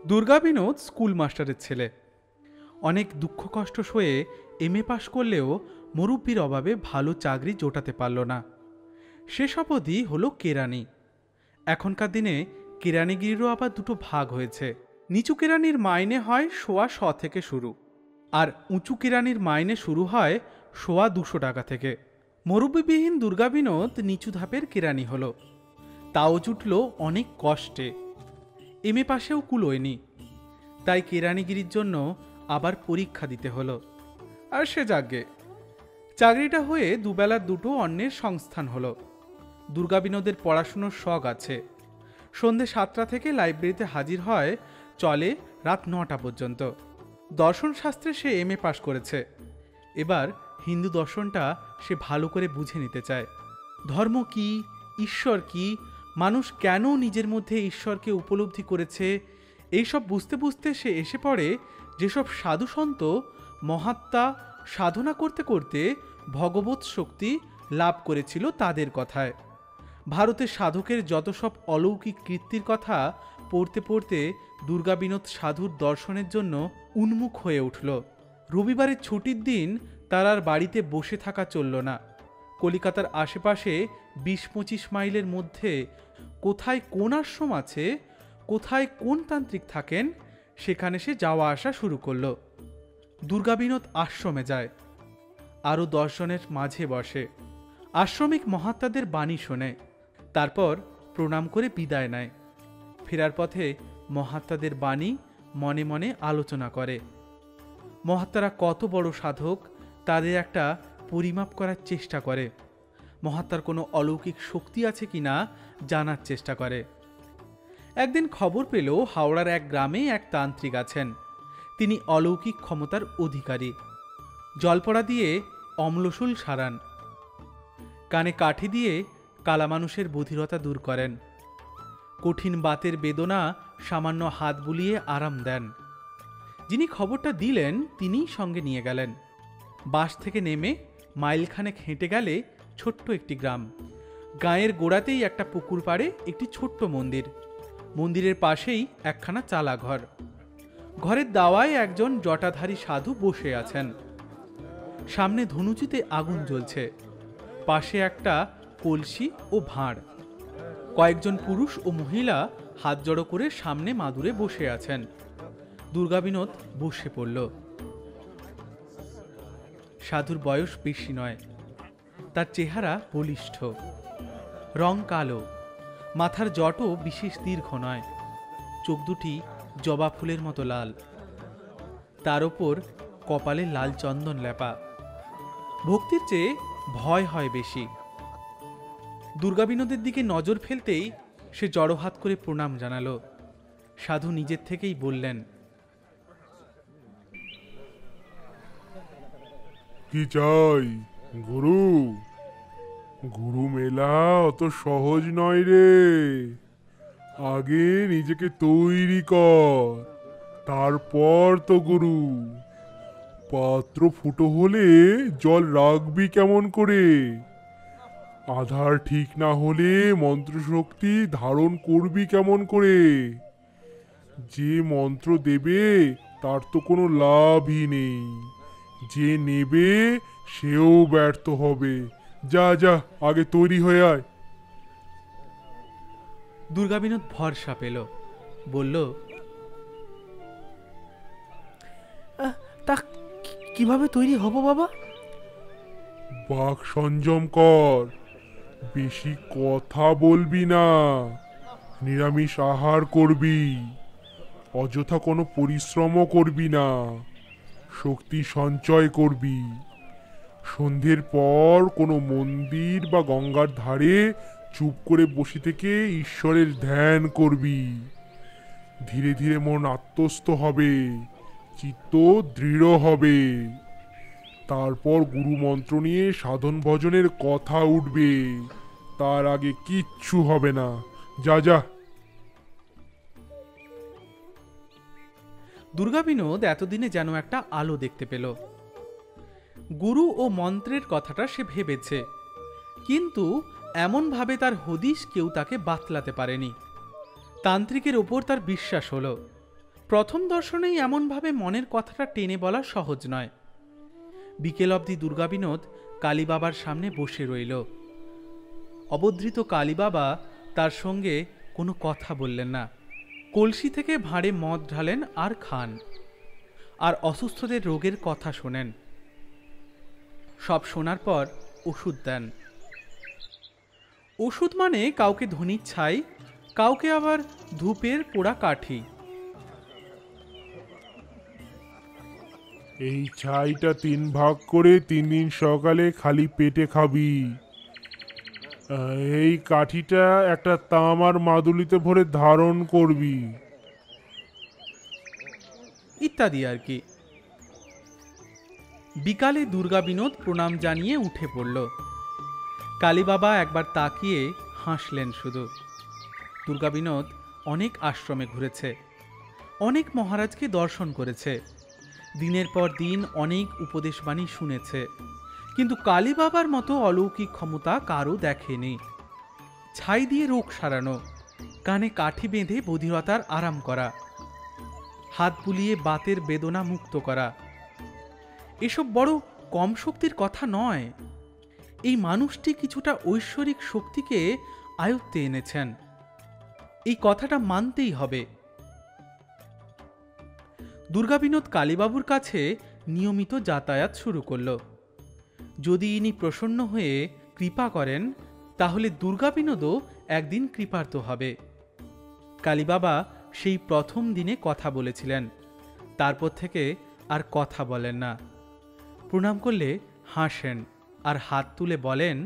Durga Binod school মাস্টারের ছেলে। অনেক দুঃখ কষ্ট সয়ে এমএ পাশ করলেও মুরব্বির অভাবে ভালো চাকরি জোটাতে পারল না। শেষ অবধি হলো কেরানি। এখনকার দিনে কেরানিগিরিরও আবার দুটো ভাগ হয়েছে। নিচু কেরানির মাইনে হয় 125 থেকে শুরু, আর উঁচু কেরানির মাইনে শুরু হয় 200 টাকা থেকে। মুরব্বিবিহীন দুর্গা বিনোদ নিচু ধাপের কেরানি হলো, তাও জুটল অনেক কষ্টে। এমএ পাশেও কুলোয়নি, তাই কেরানিগিরির জন্য আবার পরীক্ষা দিতে হলো। আর সে যাগ্যে চাকরিটা হয়ে দুবেলার দুটো অন্যের সংস্থান হলো। দুর্গা বিনোদের পড়াশুনোর শখ আছে। সন্ধে 7টা থেকে লাইব্রেরিতে হাজির হয়, চলে রাত 9টা পর্যন্ত। দর্শন শাস্ত্রে সে এমএ পাশ করেছে। এবার হিন্দু দর্শনটা সে ভালো করে বুঝে নিতে চায়। ধর্ম কি, ঈশ্বর কি, মানুষ কেন নিজের মধ্যে ঈশ্বরকে উপলব্ধি করেছে, এইসব বুঝতে বুঝতে সে এসে পড়ে যেসব সাধুসন্ত মহাত্মা সাধনা করতে করতে ভগবত শক্তি লাভ করেছিল তাদের কথায়। ভারতের সাধকের যত সব অলৌকিক কীর্তির কথা পড়তে পড়তে দুর্গা বিনোদ সাধুর দর্শনের জন্য উন্মুখ হয়ে উঠল। রবিবারের ছুটির দিন তার আর বাড়িতে বসে থাকা চলল না। কলিকাতার আশেপাশে 20-25 মাইলের মধ্যে কোথায় কোন আশ্রম আছে, কোথায় কোন তান্ত্রিক থাকেন, সেখানে সে যাওয়া আসা শুরু করল। দুর্গা বিনোদ আশ্রমে যায়, আরও 10 জনের মাঝে বসে, আশ্রমিক মহাত্মাদের বাণী শোনে, তারপর প্রণাম করে বিদায় নেয়। ফেরার পথে মহাত্মাদের বাণী মনে মনে আলোচনা করে। মহাত্মারা কত বড় সাধক তাদের একটা পরিমাপ করার চেষ্টা করে। মহাত্মার কোনো অলৌকিক শক্তি আছে কিনা জানার চেষ্টা করে। একদিন খবর পেল হাওড়ার এক গ্রামে এক তান্ত্রিক আছেন। তিনি অলৌকিক ক্ষমতার অধিকারী। জলপড়া দিয়ে অম্লশূল সারান, কানে কাঠি দিয়ে কালা মানুষের বধিরতা দূর করেন, কঠিন বাতের বেদনা সামান্য হাত বুলিয়ে আরাম দেন। যিনি খবরটা দিলেন তিনিই সঙ্গে নিয়ে গেলেন। বাস থেকে নেমে মাইলখানেক হেঁটে গেলে ছোট্ট একটি গ্রাম। গাঁয়ের গোড়াতেই একটা পুকুর পাড়ে একটি ছোট্ট মন্দির। মন্দিরের পাশেই একখানা চালা ঘর। ঘরের দাওয়ায় একজন জটাধারী সাধু বসে আছেন। সামনে ধনুচিতে আগুন জ্বলছে, পাশে একটা কলসি ও ভাঁড়। কয়েকজন পুরুষ ও মহিলা হাত জড়ো করে সামনে মাদুরে বসে আছেন। দুর্গা বিনোদ বসে পড়ল। সাধুর বয়স বেশি নয়, তার চেহারা বলিষ্ঠ, রং কালো, মাথার জটও বিশেষ দীর্ঘ নয়, চোখ দুটি জবা ফুলের মতো লাল, তার ওপর কপালে লাল চন্দন লেপা। ভক্তির চেয়ে ভয় হয় বেশি। দুর্গা বিনোদের দিকে নজর ফেলতেই সে জড়োহাত করে প্রণাম জানালো। সাধু নিজের থেকেই বললেন, কি চাই গুরু? গুরু মেলা অত সহজ নয় রে। আগে নিজেকে তৈরি কর, তারপর তো গুরু। পাত্র ফুটো হলে জল রাখবি কেমন করে? আধার ঠিক না হলে মন্ত্রশক্তি ধারণ করবি কেমন করে? যে মন্ত্র দেবে তার তো কোনো লাভই নেই, যে নেবে সেও ব্যর্থ হবে। যা যা, আগে তৈরি হয়ে আয়। দুর্গা বিনোদ ভরসা পেল, বলল, তা কিভাবে তৈরি হব বাবা? বাক সংযম কর, বেশি কথা বলবি না, নিরামিষ আহার করবি, অযথা কোনো পরিশ্রমও করবি না, শক্তি সঞ্চয় করবি। সন্ধ্যের পর কোনো মন্দির বা গঙ্গার ধারে চুপ করে বসে থেকে ঈশ্বরের ধ্যান করবি। ধীরে ধীরে মন আত্মস্থ হবে, চিত্ত দৃঢ় হবে। তারপর গুরু মন্ত্র নিয়ে সাধন ভজনের কথা উঠবে। তার আগে কিচ্ছু হবে না। যা যা। দুর্গা বিনোদ এতদিনে যেন একটা আলো দেখতে পেল। গুরু ও মন্ত্রের কথাটা সে ভেবেছে, কিন্তু এমনভাবে তার হদিশ কেউ তাকে বাতলাতে পারেনি। তান্ত্রিকের ওপর তার বিশ্বাস হলো। প্রথম দর্শনেই এমনভাবে মনের কথাটা টেনে বলা সহজ নয়। বিকেল অবধি দুর্গাবিনোদ কালীবাবার সামনে বসে রইল। অবধৃত কালীবাবা তার সঙ্গে কোনো কথা বললেন না। কলসি থেকে ভাঁড়ে মদ ঢালেন আর খান, আর অসুস্থদের রোগের কথা শোনেন। সব শোনার পর ওষুধ দেন। ওষুধ মানে কাউকে ধনির ছাই, কাউকে আবার ধূপের পোড়া কাঠি। এই ছাইটা 3 ভাগ করে 3 দিন সকালে খালি পেটে খাবি। এই কাঠিটা একটা তামার মাদুলিতে ভরে ধারণ করবি, ইত্যাদি আর কি। বিকালে দুর্গাবিনোদ প্রণাম জানিয়ে উঠে পড়ল। কালীবাবা একবার তাকিয়ে হাসলেন শুধু। দুর্গাবিনোদ অনেক আশ্রমে ঘুরেছে, অনেক মহারাজকে দর্শন করেছে, দিনের পর দিন অনেক উপদেশবাণী শুনেছে, কিন্তু কালীবাবার মতো অলৌকিক ক্ষমতা কারও দেখেনি। ছাই দিয়ে রোগ সারানো, কানে কাঠি বেঁধে বধিরতার আরাম করা, হাত বুলিয়ে বাতের বেদনা মুক্ত করা, এসব বড় কম শক্তির কথা নয়। এই মানুষটি কিছুটা ঐশ্বরিক শক্তিকে আয়ত্তে এনেছেন, এই কথাটা মানতেই হবে। দুর্গাবিনোদ কালীবাবুর কাছে নিয়মিত যাতায়াত শুরু করল। যদি ইনি প্রসন্ন হয়ে কৃপা করেন, তাহলে দুর্গাবিনোদও একদিন কৃপার্ত হবে। কালীবাবা সেই প্রথম দিনে কথা বলেছিলেন, তারপর থেকে আর কথা বলেন না। প্রণাম করলে হাসেন আর হাত তুলে বলেন,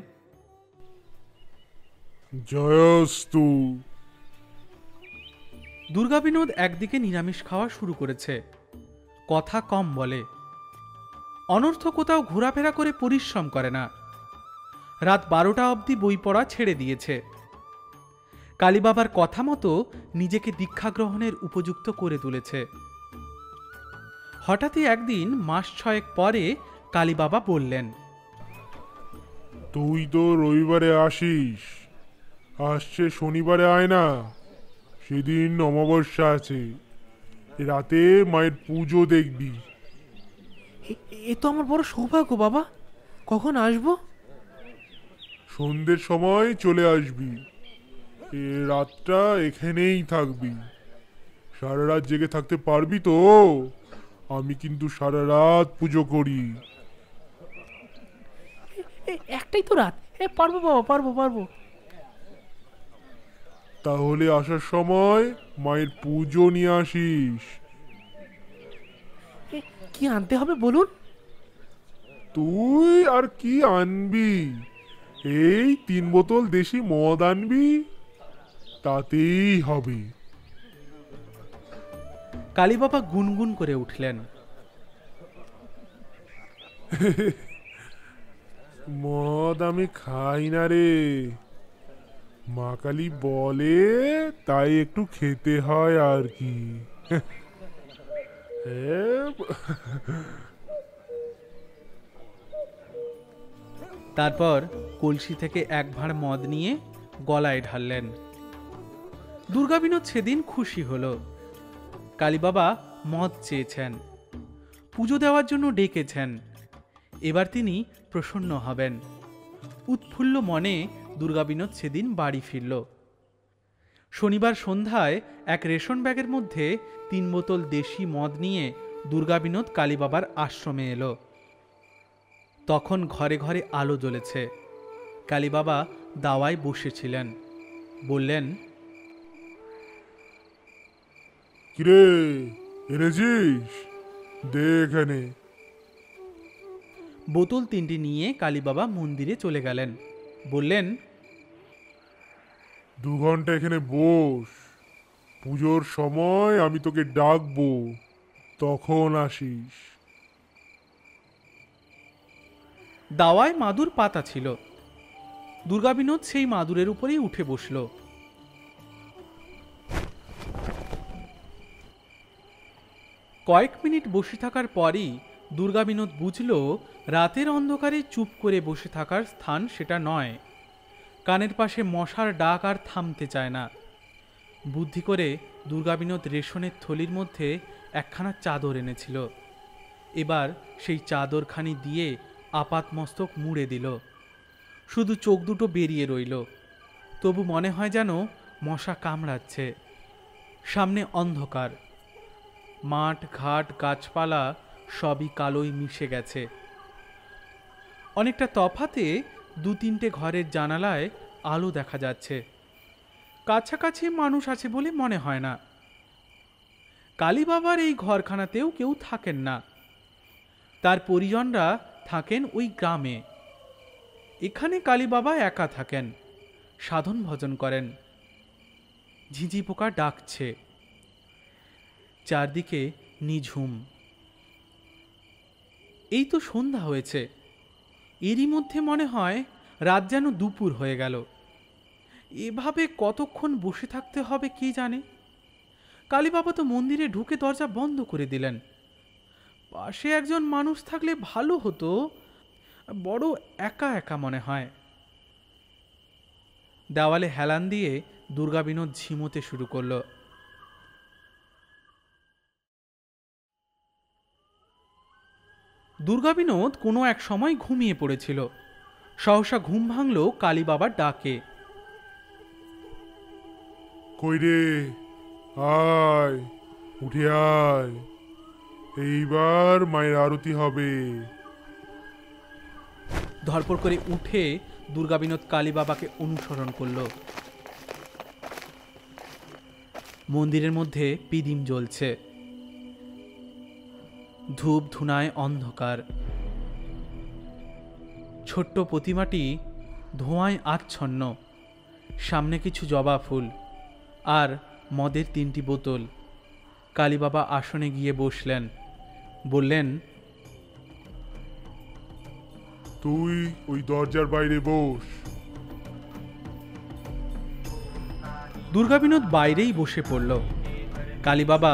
জয়স্তু। দুর্গাবিনোদ একদিকে নিরামিষ খাওয়া শুরু করেছে, কথা কম বলে, অনর্থ কোথাও ঘোরাফেরা করে পরিশ্রম করে না। রাত 12টা অবধি বই পড়া ছেড়ে দিয়েছে। কালীবাবার কথা মতো নিজেকে দীক্ষা গ্রহণের উপযুক্ত করে তুলেছে। হঠাৎই একদিন মাস 6 পরে কালীবাবা বললেন, তুই তো রবিবারে আসিস, আসছে শনিবারে আয় না, সেদিন অমাবস্যা আছে, রাতে মায়ের পুজো দেখবি। এ তো আমার বড় সৌভাগ্য বাবা। কখন আসবো? সন্ধ্যের সময় চলে আসবি, এ রাতটা এখানেই থাকবি। সারা রাত জেগে থাকতে পারবি তো? আমি কিন্তু সারা রাত পুজো করি। একটাই তো রাত, পারবো বাবা, পারবো পারবো। তাহলে আসার সময় মায়ের পুজো নিয়ে আসিস। কি আনতে হবে বলুন? তুই আর কি আনবি? এই 3 বোতল দেশি মদ আনবি, তাতেই হবে। কালীবাবা গুনগুন করে উঠলেন, মদ আমি খাই না রে, মা কালী বলে তাই একটু খেতে হয় আর কি। তারপর কলসি থেকে 1 ভাঁড় মদ নিয়ে গলায় ঢাললেন। দুর্গাবিনোদ সেদিন খুশি হলো। কালীবাবা মদ চেয়েছেন, পুজো দেওয়ার জন্য ডেকেছেন, এবার তিনি প্রসন্ন হবেন। উৎফুল্ল মনে দুর্গাবিনোদ সেদিন বাড়ি ফিরল। শনিবার সন্ধ্যায় এক রেশন ব্যাগের মধ্যে 3 বোতল দেশি মদ নিয়ে দুর্গাবিনোদ কালীবাবার আশ্রমে এলো। তখন ঘরে ঘরে আলো জ্বলেছে। কালীবাবা দাওয়ায় বসেছিলেন। বললেন, কিরে, এনেছিস? দে এখানে। বোতল 3টি নিয়ে কালীবাবা মন্দিরে চলে গেলেন। বললেন, 2 ঘন্টা এখানে বস, পুজোর সময় আমি তোকে ডাকবো, তখন আসিস। দাওয়ায় মাদুর পাতা ছিল। দুর্গাবিনোদ সেই মাদুরের উপরেই উঠে বসল। কয়েক মিনিট বসে থাকার পরই দুর্গাবিনোদ বুঝল রাতের অন্ধকারে চুপ করে বসে থাকার স্থান সেটা নয়। কানের পাশে মশার ডাক আর থামতে চায় না। বুদ্ধি করে দুর্গাবিনোদ রেশনের থলির মধ্যে একখানা চাদর এনেছিল। এবার সেই চাদরখানি দিয়ে আপাতমস্তক মুড়ে দিল। শুধু চোখ দুটো বেরিয়ে রইল, তবু মনে হয় যেন মশা কামড়াচ্ছে। সামনে অন্ধকার, মাঠ ঘাট গাছপালা সবই কালোয় মিশে গেছে। অনেকটা তফাতে দু তিনটে ঘরের জানালায় আলো দেখা যাচ্ছে। কাছাকাছি মানুষ আছে বলে মনে হয় না। কালীবাবার এই ঘরখানাতেও কেউ থাকেন না, তার পরিজনরা থাকেন ওই গ্রামে। এখানে কালীবাবা একা থাকেন, সাধন ভজন করেন। ঝিঁঝি পোকা ডাকছে, চারদিকে নিঝুম। এই তো সন্ধ্যা হয়েছে, এরই মধ্যে মনে হয় রাত যেন দুপুর হয়ে গেল। এভাবে কতক্ষণ বসে থাকতে হবে কে জানে। কালীবাবা তো মন্দিরে ঢুকে দরজা বন্ধ করে দিলেন। পাশে একজন মানুষ থাকলে ভালো হতো, বড় একা একা মনে হয়। দেওয়ালে হেলান দিয়ে দুর্গাবিনোদ ঝিমোতে শুরু করল। দুর্গাবিনোদ কোনো এক সময় ঘুমিয়ে পড়েছিল। সহসা ঘুম ভাঙল কালীবাবার ডাকে। কই রে, আয়, উঠে আয়, এইবার মায়ের আরতি হবে। ধরপড় করে উঠে দুর্গাবিনোদ কালীবাবাকে অনুসরণ করল। মন্দিরের মধ্যে পিদিম জ্বলছে, ধূপ ধুনায় অন্ধকার। ছোট্ট প্রতিমাটি ধোঁয়ায় আচ্ছন্ন। সামনে কিছু জবা ফুল আর মদের 3টি বোতল। কালীবাবা আসনে গিয়ে বসলেন, বললেন, তুই ওই দরজার বাইরে বস। দুর্গাবিনোদ বাইরেই বসে পড়ল। কালীবাবা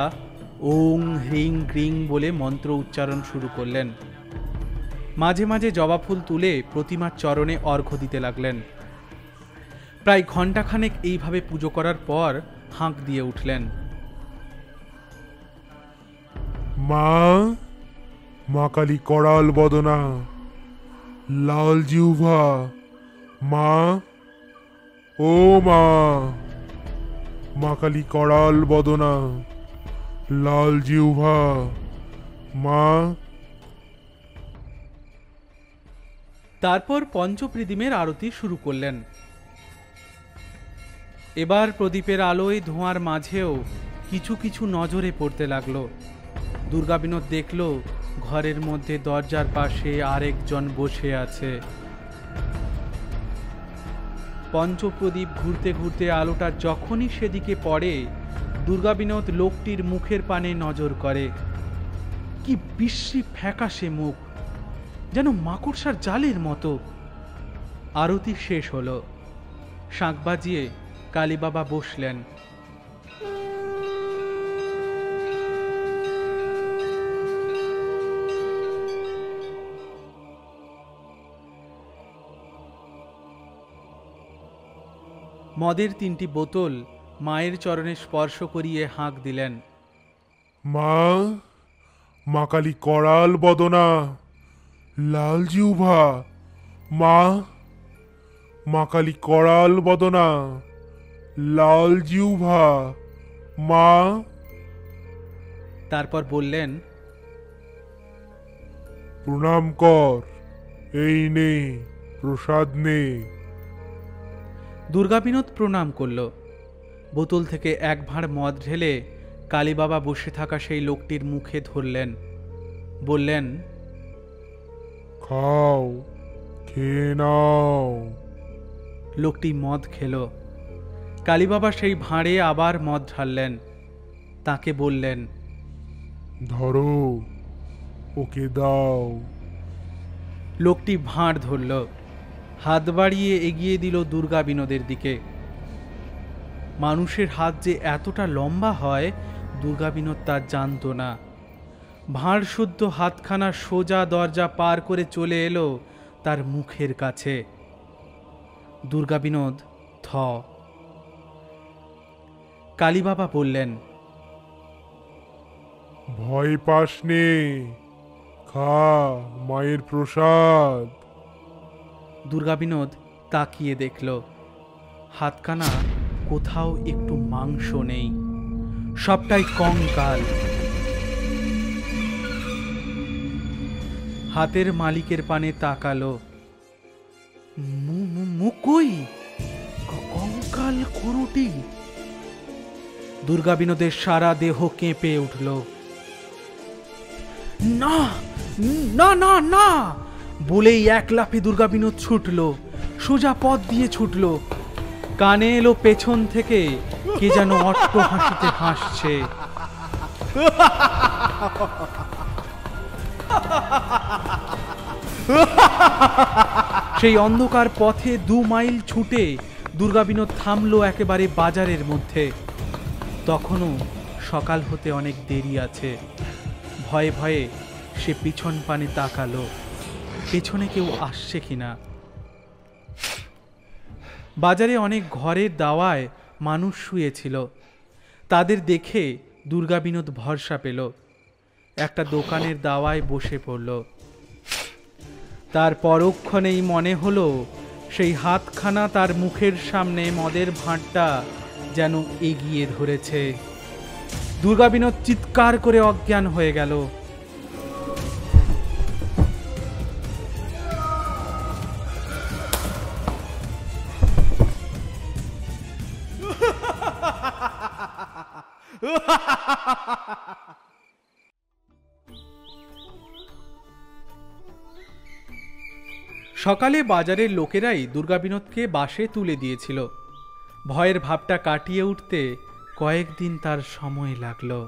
ওং হ্রিং ক্রিং বলে মন্ত্র উচ্চারণ শুরু করলেন। মাঝে মাঝে জবা ফুল তুলে প্রতিমার চরণে অর্ঘ্য দিতে লাগলেন। প্রায় ঘণ্টাখানেক এইভাবে পুজো করার পর হাঁক দিয়ে উঠলেন, মা, মা কালী করাল বদনা, লাল জিহ্বা, মা, ও মা, মা কালী করাল বদনা, লাল জিহ্বা, মা। তারপর পঞ্চপ্রদীপের আরতি শুরু করলেন। এবার প্রদীপের আলোয় ধোঁয়ার মাঝেও কিছু কিছু নজরে পড়তে লাগলো। দুর্গাবিনোদ দেখল ঘরের মধ্যে দরজার পাশে আরেকজন বসে আছে। পঞ্চপ্রদীপ ঘুরতে ঘুরতে আলোটা যখনই সেদিকে পড়ে, দুর্গাবিনোদ লোকটির মুখের পানে নজর করে। কি বিশ্রী ফ্যাকাশে মুখ, যেন মাকড়সার জালের মতো। আরতি শেষ হলো। শাঁখ বাজিয়ে কালীবাবা বসলেন। মদের 3টি বোতল মায়ের চরণে স্পর্শ করিয়ে হাঁক দিলেন, মা, মা কালী করাল বদনা, লাল জিহ্বা, মা, মা কালী করাল বদনা, লাল জিহ্বা, মা। তারপর বললেন, প্রণাম কর, এই নে প্রসাদ নে। দুর্গাবিনোদ প্রণাম করল। বোতল থেকে এক ভাঁড় মদ ঢেলে কালীবাবা বসে থাকা সেই লোকটির মুখে ধরলেন, বললেন, খাও, খেয়ে নাও। লোকটি মদ খেল। কালীবাবা সেই ভাঁড়ে আবার মদ ঢাললেন। তাকে বললেন, ধরো, ওকে দাও। লোকটি ভাঁড় ধরল, হাত বাড়িয়ে এগিয়ে দিল দুর্গাবিনোদের দিকে। মানুষের হাত যে এতটা লম্বা হয় দুর্গাবিনোদ তা জানত না। ভাঁড় শুদ্ধ হাতখানা সোজা দরজা পার করে চলে এলো তার মুখের কাছে। দুর্গাবিনোদ থ। কালীবাবা বললেন, ভয় পাস নে, খা মায়ের প্রসাদ। দুর্গাবিনোদ তাকিয়ে দেখল, হাতখানা কোথাও একটু মাংস নেই, সবটাই কঙ্কাল। হাতের মালিকের পানে তাকালো, মুকই কঙ্কাল কুরুটি। দুর্গাবিনোদের সারা দেহ কেঁপে উঠল। না না না না বলেই এক লাফে দুর্গাবিনোদ ছুটল, সোজা পথ দিয়ে ছুটল। কানে এলো পেছন থেকে কে যেন অট্ট হাসিতে হাসছে। সেই অন্ধকার পথে 2 মাইল ছুটে দুর্গাবিনোদ থামলো একেবারে বাজারের মধ্যে। তখনও সকাল হতে অনেক দেরি আছে। ভয়ে ভয়ে সে পিছন পানে তাকালো, পেছনে কেউ আসছে কিনা। বাজারে অনেক ঘরের দাওয়ায় মানুষ শুয়েছিল। তাদের দেখে দুর্গাবিনোদ ভরসা পেল, একটা দোকানের দাওয়ায় বসে পড়ল। তার পরক্ষণেই মনে হলো সেই হাতখানা তার মুখের সামনে মদের ভাঁড়টা যেন এগিয়ে ধরেছে। দুর্গাবিনোদ চিৎকার করে অজ্ঞান হয়ে গেল। সকালে বাজারের লোকেরাই দুর্গাবিনোদকে বাসে তুলে দিয়েছিল। ভয়ের ভাবটা কাটিয়ে উঠতে কয়েকদিন তার সময় লাগলো।